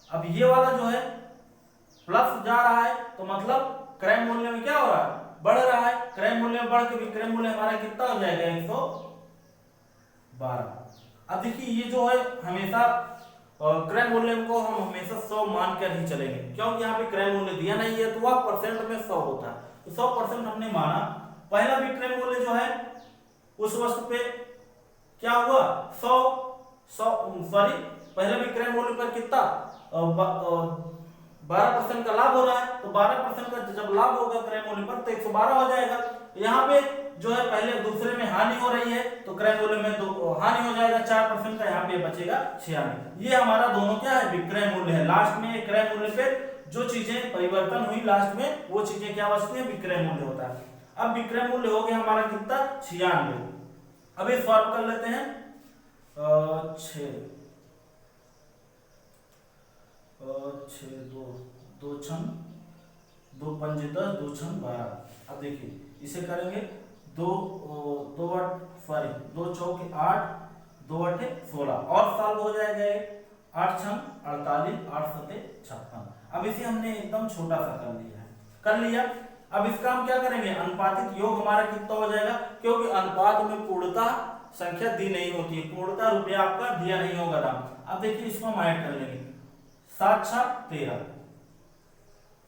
अब ये वाला जो है प्लस जा रहा है तो मतलब क्रय मूल्य में क्या हो रहा है, बढ़ रहा है। क्रय मूल्य में बढ़ के विक्रय मूल्य हमारा कितना हो जाएगा 112। अब देखिए ये जो है हमेशा क्रय मूल्य को हम हमेशा 100 मान कर ही चलेंगे, क्योंकि यहाँ पे क्रय मूल्य दिया नहीं है तो वह परसेंट में 100 होता है, तो 100% हमने माना। पहला विक्रय मूल्य जो है उस वस्तु पे क्या हुआ 100 सॉरी पहले विक्रय मूल्य पर कितना 12% का लाभ हो रहा है, तो 12% का जब लाभ होगा क्रय मूल्य पर तो 112 हो जाएगा। यहाँ पे जो है पहले दूसरे में हानि हो रही है तो क्रय मूल्य में हानि हो जाएगा 4% का, यहाँ पे बचेगा 96। ये हमारा दोनों क्या है विक्रय मूल्य है। लास्ट में क्रय मूल्य पे जो चीजें परिवर्तन हुई लास्ट में वो चीजें क्या बचती है विक्रय मूल्य होता है। अब विक्रय मूल्य हो गया हमारा कितना 96। अब ये सॉल्व कर लेते हैं 6 दो छन 2 पंजे 10 2 छन 12। अब देखिए इसे करेंगे 2 चौके 8 2 8 16 और साल हो जाएगा 8 छन 48 8 सते 56। अब इसे हमने एकदम छोटा सा कर लिया। अब इसका हम क्या करेंगे अनुपातिक योग हमारा कितना हो जाएगा, क्योंकि अनुपात में पूर्णता संख्या दी नहीं होती है, पूर्णता रुपया आपका दिया नहीं होगा दाम। अब देखिए इसको हम ऐड कर लेंगे 7 6 13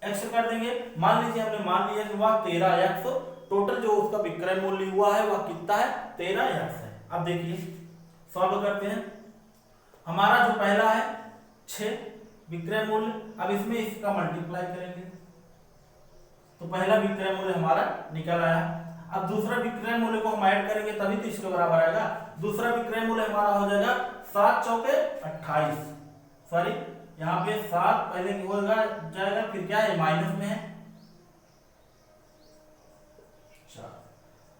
x कर देंगे। मान लीजिए हमने मान लिया कि वह 13x टोटल जो उसका विक्रय मूल्य हुआ है वह कितना है 13x है। अब देखिए सॉल्व करते हैं। हमारा जो पहला है 6 विक्रय मूल्य, अब इसमें इसका मल्टीप्लाई करेंगे तो पहला विक्रय मूल्य हमारा निकल आया। अब दूसरा विक्रय मूल्य को हम ऐड करेंगे तभी तो इसके बराबर आएगा। दूसरा विक्रय मूल्य हमारा हो जाएगा 7 चौके 28, सॉरी यहाँ पे 7 पहले की होगा जाएगा फिर क्या है माइनस में है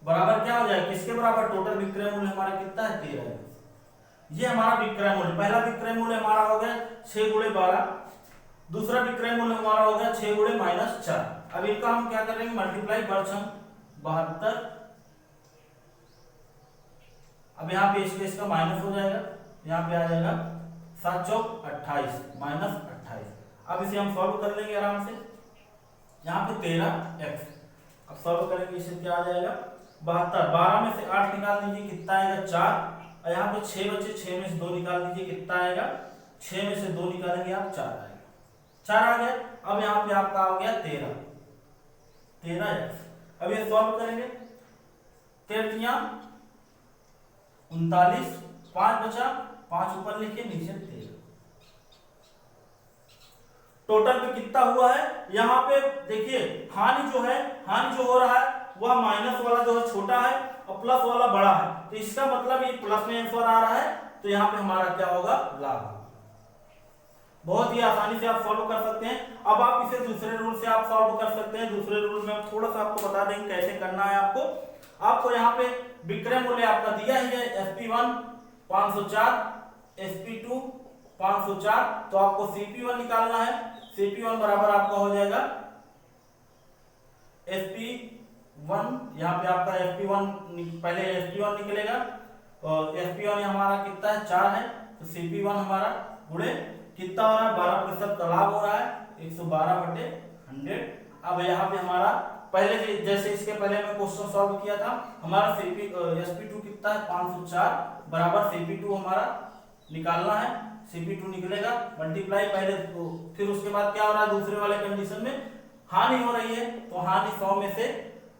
बराबर क्या हो जाएगा किसके बराबर, टोटल विक्रय मूल्य हमारा कितना है 13। ये हमारा विक्रय मूल्य, पहला विक्रय मूल्य हमारा हो गया 6 × 12, दूसरा विक्रय मूल्य हमारा हो गया 6 × -4। अब इनका हम क्या करेंगे मल्टीप्लाई 72। अब यहाँ पे इसका माइनस हो जाएगा, यहाँ पे आ जाएगा 7 चौक 28 -28। अब इसे हम सॉल्व कर लेंगे आराम से। यहाँ पे 13x, अब सॉल्व करेंगे इसे क्या आ जाएगा 72। 12 में से 8 निकाल दीजिए कितना आएगा 4, और यहाँ पे 6 बचे 6 में से 2 निकाल दीजिए कितना आएगा 6 में से 2 निकालेंगे आप 4 आएगा, 4 आ गया। अब यहाँ पे आपका आ गया 13x। अब ये सॉल्व करेंगे 13 39, 5 बचा 5 ऊपर लिखिए नीचे 13। टोटल पे कितना हुआ है यहाँ पे देखिए हानि जो हो रहा है वह माइनस वाला जो है छोटा है और प्लस वाला बड़ा है, तो इसका मतलब ये प्लस में आंसर आ रहा है, तो यहाँ पे हमारा क्या होगा लाभ। बहुत ही आसानी से आप सॉल्व कर सकते हैं। अब आप इसे दूसरे रूल से आप सॉल्व कर सकते हैं। दूसरे रूल में हम थोड़ा सा आपको बता देंगे कैसे करना है। आपको यहाँ पे विक्रय मूल्य आपका दिया ही है SP1 504 SP2 504, तो आपको CP1 निकालना है। CP1 बराबर आपका हो जाएगा SP1, यहाँ पे आपका SP1 पहले SP1 निकलेगा और SP1 हमारा कितना है 4 है, तो CP1 हमारा गुणे कितना हो रहा है 12% का लाभ हो रहा है 112/100। अब यहाँ पे हमारा पहले जैसे इसके पहले मैं क्वेश्चन सॉल्व किया था, हमारा SP2 कितना है 504 बराबर CP2 हमारा निकालना है। CP2 निकलेगा मल्टीप्लाई पहले तो, फिर उसके बाद क्या हो रहा है दूसरे वाले कंडीशन में हानि हो रही है, तो हानि 100 में से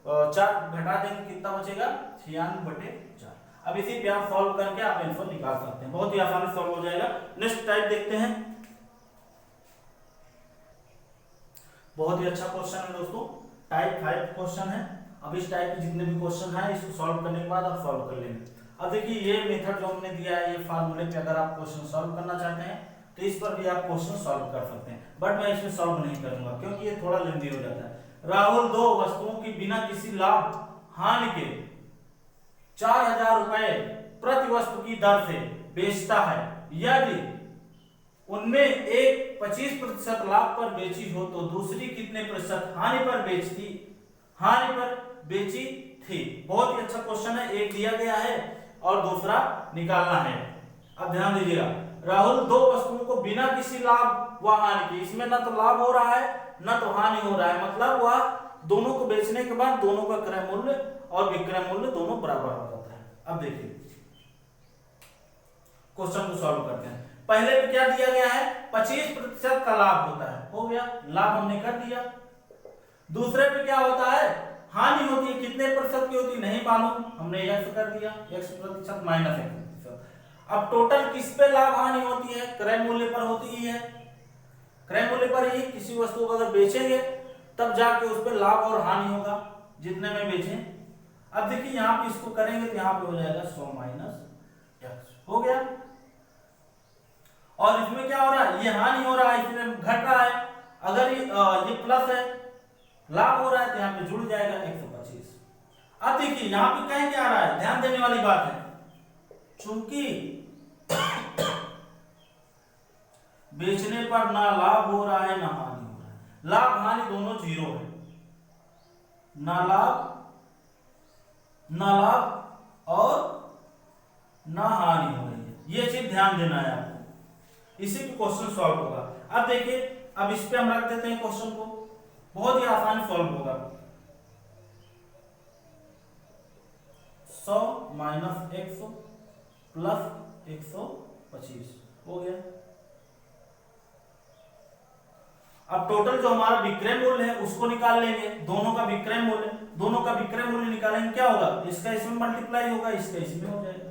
4 घटा देंगे कितना बचेगा 96/4। अब इसी पे आप सॉल्व करके आप आंसर निकाल सकते हैं, बहुत ही आसानी से सॉल्व हो जाएगा। नेक्स्ट टाइप देखते हैं। बहुत ही अच्छा क्वेश्चन है दोस्तों, टाइप 5 क्वेश्चन है। अब इस टाइप के जितने भी क्वेश्चन है इसको सॉल्व करने के बाद आप सॉल्व कर लेंगे। अब देखिए ये मेथड जो हमने दिया है, ये फार्मूले पे अगर आप क्वेश्चन सॉल्व करना चाहते हैं तो इस पर भी आप क्वेश्चन सॉल्व कर सकते हैं, बट मैं इसमें सॉल्व नहीं करूंगा क्योंकि ये थोड़ा लेंथी हो जाता है। राहुल 2 वस्तुओं की बिना किसी लाभ हानि के 4000 रुपए प्रति वस्तु की दर से बेचता है। यदि उनमें एक 25% लाभ पर बेची हो तो दूसरी कितने प्रतिशत हानि पर बेची थी। बहुत ही अच्छा क्वेश्चन है, एक दिया गया है और दूसरा निकालना है। अब ध्यान दीजिएगा, राहुल दो वस्तुओं को बिना किसी लाभ व हानि के, इसमें ना तो लाभ हो रहा है ना तो हानि हो रहा है, मतलब वह दोनों को बेचने के बाद दोनों का क्रय मूल्य और विक्रय मूल्य दोनों बराबर हो जाता है। अब देखिए क्वेश्चन को सॉल्व करते हैं। पहले में क्या दिया गया है, 25% का लाभ होता है, हो गया, लाभ हमने कर दिया। दूसरे पे क्या होता है, हानि होती है, कितने प्रतिशत की होती है नहीं मालूम, हमने x कर दिया, x% माइनस x। अब टोटल किस पे लाभ हानि होती है, क्रय मूल्य पर होती ही है, क्रय मूल्य पर ही किसी वस्तु को अगर बेचेंगे तब जाके उस पर लाभ और हानि होगा जितने में बेचें। अब देखिए यहाँ पे इसको करेंगे तो यहाँ पे हो जाएगा 100 माइनस एक्स, हो गया। और इसमें क्या हो रहा है, ये हानि हो रहा है, इसमें घट रहा है, अगर ये प्लस है, लाभ हो रहा है, तो यहाँ पे जुड़ जाएगा 125। अब देखिए यहाँ पे कहीं क्या आ रहा है, ध्यान देने वाली बात है, चूंकि बेचने पर ना लाभ हो रहा है ना हानि हो रहा है, लाभ हानि दोनों जीरो है, ना लाभ और ना हानि हो रही है, ये चीज ध्यान देना है आपको, इसी पे क्वेश्चन सॉल्व होगा। अब देखिए, अब इस पे हम रख देते हैं क्वेश्चन को, बहुत ही आसान सॉल्व होगा। 100 माइनस 100 प्लस 125 हो गया। अब टोटल जो हमारा विक्रय मूल्य है उसको निकाल लेंगे, दोनों का विक्रय मूल्य निकालेंगे, क्या होगा, इसका इसमें मल्टीप्लाई होगा, इसका इसमें हो जाएगा।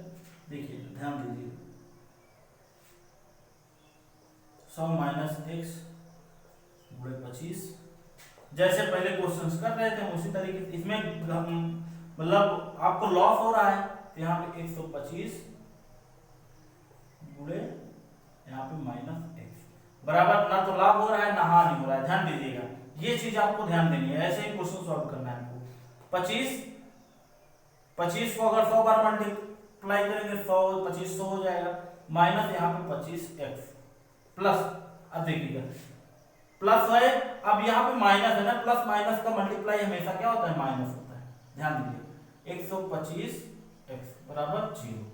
देखिए ध्यान दीजिए, 100 माइनस x गुणे 25, जैसे पहले क्वेश्चंस कर रहे थे उसी तरीके से इसमें मतलब आपको लॉस हो रहा है, तो यहाँ पे 125 गुणे यहाँ पे माइनस x बराबर, ना तो लाभ हो रहा है ना हानि हो रहा है, ध्यान दीजिएगा, ये चीज आपको ध्यान देनी है, ऐसे ही क्वेश्चन सॉल्व करना है आपको। 25 को अगर 100 बार मल्टीप्लाई करेंगे 100 हो जाएगा, माइनस यहाँ पे 25x प्लस, अब देखिएगा प्लस है, अब यहाँ पे माइनस है ना, प्लस माइनस का मल्टीप्लाई हमेशा क्या होता है, माइनस होता है, ध्यान दीजिए, 125x बराबर 0।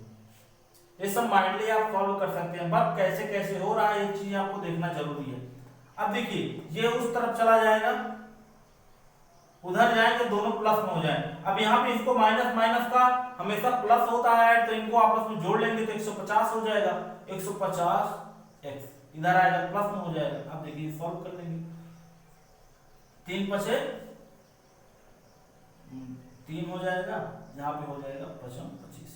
ये सब माइंडली आप फॉलो कर सकते हैं, बट कैसे कैसे हो रहा है ये चीज आपको देखना जरूरी है। अब देखिए ये उस तरफ चला जाएगा, उधर जाएंगे, दोनों प्लस में हो जाए। अब यहाँ पे इसको माइनस माइनस का हमेशा प्लस होता है, तो इनको आपस में जोड़ लेंगे तो 150 हो जाएगा, 150x इधर आएगा प्लस में हो जाएगा। अब देखिए सॉल्व कर लेंगे, 3 पचे 3 हो जाएगा, यहाँ पे हो जाएगा 25,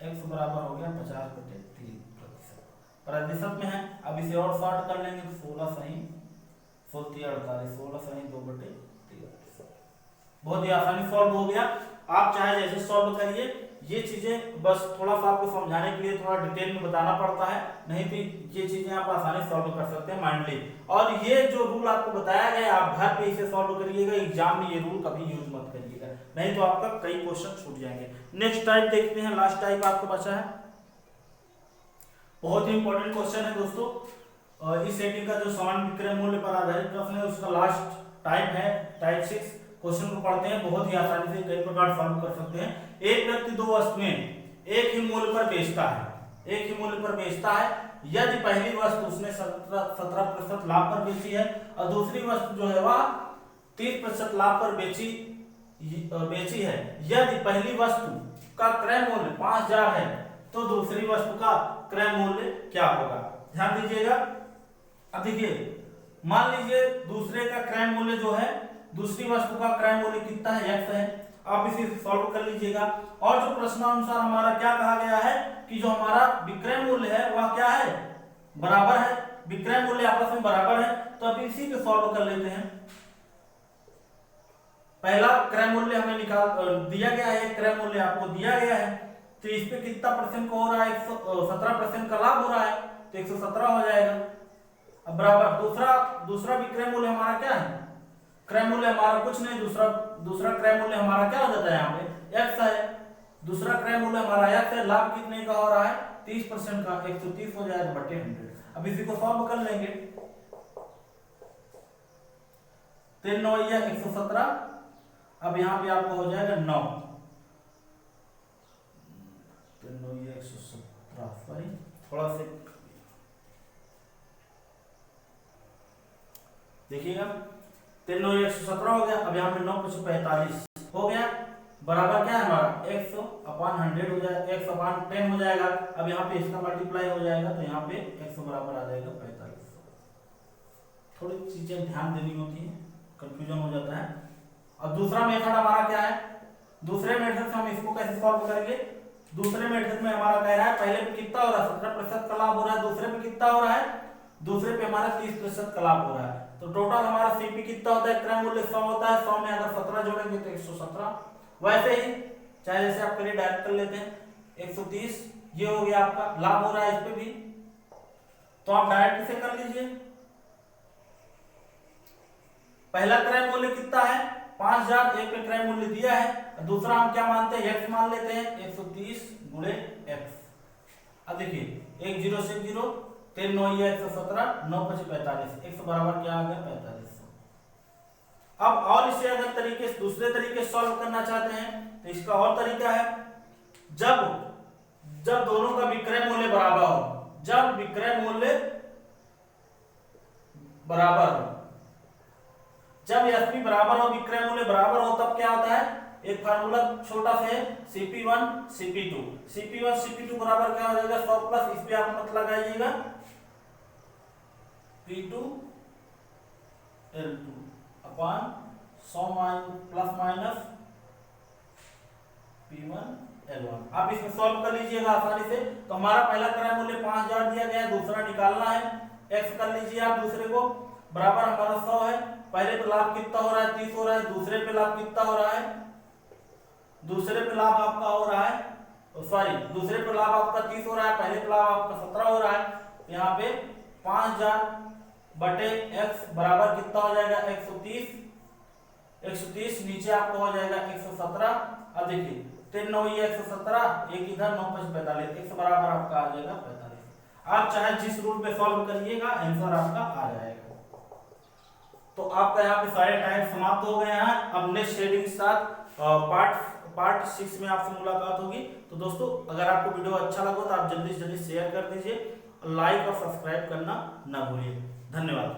x बराबर हो गया 50/3 प्रतिशत में है। अब इसे और शॉर्ट कर लेंगे तो 16 सही 48, 16 सही 2/3, बहुत ही आसानी सॉल्व हो गया। आप चाहे जैसे सॉल्व करिए, ये चीजें बस थोड़ा सा आपको समझाने के लिए थोड़ा डिटेल में बताना पड़ता है, नहीं तो ये चीजें आप आसानी सॉल्व कर सकते हैं माइंडली। और ये जो रूल आपको बताया गया आप घर पे इसे सॉल्व करिएगा, एग्जाम में ये रूल कभी यूज मत करिएगा, नहीं तो आपका कई क्वेश्चन छूट जाएंगे। नेक्स्ट टाइप देखते हैं, लास्ट टाइप आपको बचा है, बहुत ही इंपॉर्टेंट क्वेश्चन है दोस्तों। और इस सेटिंग का जो समान विक्रय मूल्य पर आधारित प्रश्न है उसका लास्ट टाइप है टाइप 6। क्वेश्चन को पढ़ते हैं, बहुत ही आसानी से कई प्रकार सॉल्व कर सकते हैं। एक व्यक्ति दो वस्तुएं एक ही मूल्य पर बेचता है, एक ही मूल्य पर बेचता है, यदि पहली वस्तु उसने 17% लाभ पर बेची है और दूसरी वस्तु जो है वह 30% लाभ पर बेची है। यदि पहली वस्तु का क्रय मूल्य 5000 है तो दूसरी वस्तु का क्रय मूल्य क्या होगा, ध्यान दीजिएगा। अब देखिए मान लीजिए दूसरे का क्रय मूल्य जो है, दूसरी वस्तु का क्रय मूल्य कितना है, x है। आप इसे सॉल्व कर लीजिएगा। और जो प्रश्नानुसार हमारा क्या कहा गया है कि जो हमारा विक्रय मूल्य है वह क्या है, बराबर है, विक्रय मूल्य आपस में बराबर है। तो अब इसी पे सॉल्व कर लेते हैं। पहला क्रय मूल्य हमें निकाल दिया गया है, क्रय मूल्य आपको दिया गया है, तो इस पे कितना परसेंट को हो रहा है, 17% का लाभ हो रहा है, तो 117 हो जाएगा। अब बराबर दूसरा विक्रय मूल्य हमारा क्या है, क्रय मूल्य हमारा कुछ नहीं, दूसरा क्रय मूल्य हमारा क्या हो जाता है, यहाँ पे x है, दूसरा क्रय मूल्य हमारा x है, लाभ कितने का हो रहा है, 30% का, 130 हो जाएगा बटे 100। अब इसी को सॉल्व कर लेंगे, 3 9 117। अब यहाँ पे आपको हो जाएगा 9, 3 9 117, सॉरी थोड़ा से देखिएगा 3 9 117 हो गया। अब यहाँ पे 9 5 45 हो गया, बराबर क्या है हमारा 100/100 हो जाएगा, 100/10 हो जाएगा। अब यहाँ पे इसका मल्टीप्लाई हो जाएगा तो यहाँ पे 100 बराबर आ जाएगा 4500। थोड़ी चीजें ध्यान देनी होती है, कंफ्यूजन हो जाता है। अब दूसरा मेथड हमारा क्या है, दूसरे मेथड से हम इसको कैसे सॉल्व करेंगे। दूसरे मेथड में हमारा कह रहा है पहले पे कितना हो रहा है 17% का लाभ हो रहा है, दूसरे पे कितना हो रहा है, दूसरे पे हमारा 30% का लाभ हो रहा है। तो टोटल हमारा सीपी कितना होता है, क्रय मूल्य 100 होता है, 100 में अगर 17 जोड़ेंगे तो 117। वैसे ही चाहे जैसे आप करिए डायरेक्ट कर लेते हैं 130, ये हो गया आपका लाभ हो रहा है इस पे भी, तो आप डायरेक्ट इसे कर लीजिए। पहला क्रय मूल्य कितना है 5000, एक पे क्रय मूल्य दिया है, दूसरा हम क्या मानते हैं x मान लेते हैं 130 गुणे x। अब देखिए 1 0 से 0, 3 9 117, 9 5 45, x बराबर क्या आ गया 4500। अब और इसे अगर तरीके से दूसरे तरीके से सॉल्व करना चाहते हैं तो इसका और तरीका है, जब दोनों का विक्रय मूल्य बराबर हो, जब विक्रय मूल्य बराबर हो, जब एसपी बराबर हो विक्रय मूल्य बराबर हो, तब क्या होता है, एक फार्मूला छोटा सा है CP1 CP2, CP1 CP2 बराबर क्या हो जाएगा 100 प्लस इस पे आप मत लगाइएगा P2 L2 upon 100 plus minus P1 L1। आप इसमें सॉल्व कर लीजिएगा आसानी से। तो हमारा पहला क्रय मूल्य 5000 दिया गया है, दूसरा निकालना है, x कर लीजिए आप दूसरे को, बराबर हमारा 100 है। पहले पे लाभ कितना हो रहा है 30 हो रहा है, दूसरे पे लाभ कितना हो रहा है, दूसरे पे लाभ आपका हो रहा है, सॉरी दूसरे पे लाभ आपका 30 हो रहा है, पहले पे लाभ आपका 17 हो रहा है। यहाँ पे 5000 बटे x बराबर कितना हो जाएगा 130, 130 नीचे आपको हो जाएगा 117। अब देखिए 3 9 117, एक इधर 9 5 45, x बराबर आपका आ जाएगा 45। आप चाहे जिस रूट में सॉल्व करिएगा आंसर आपका आ जाएगा। तो आपका यहाँ पे सारे टाइम समाप्त हो गए हैं। अब नेक्स्ट शेडिंग के साथ पार्ट 6 में आपसे मुलाकात होगी। तो दोस्तों अगर आपको वीडियो अच्छा लगा तो आप जल्दी से जल्दी शेयर कर दीजिए, लाइक और सब्सक्राइब करना ना भूलिए। धन्यवाद।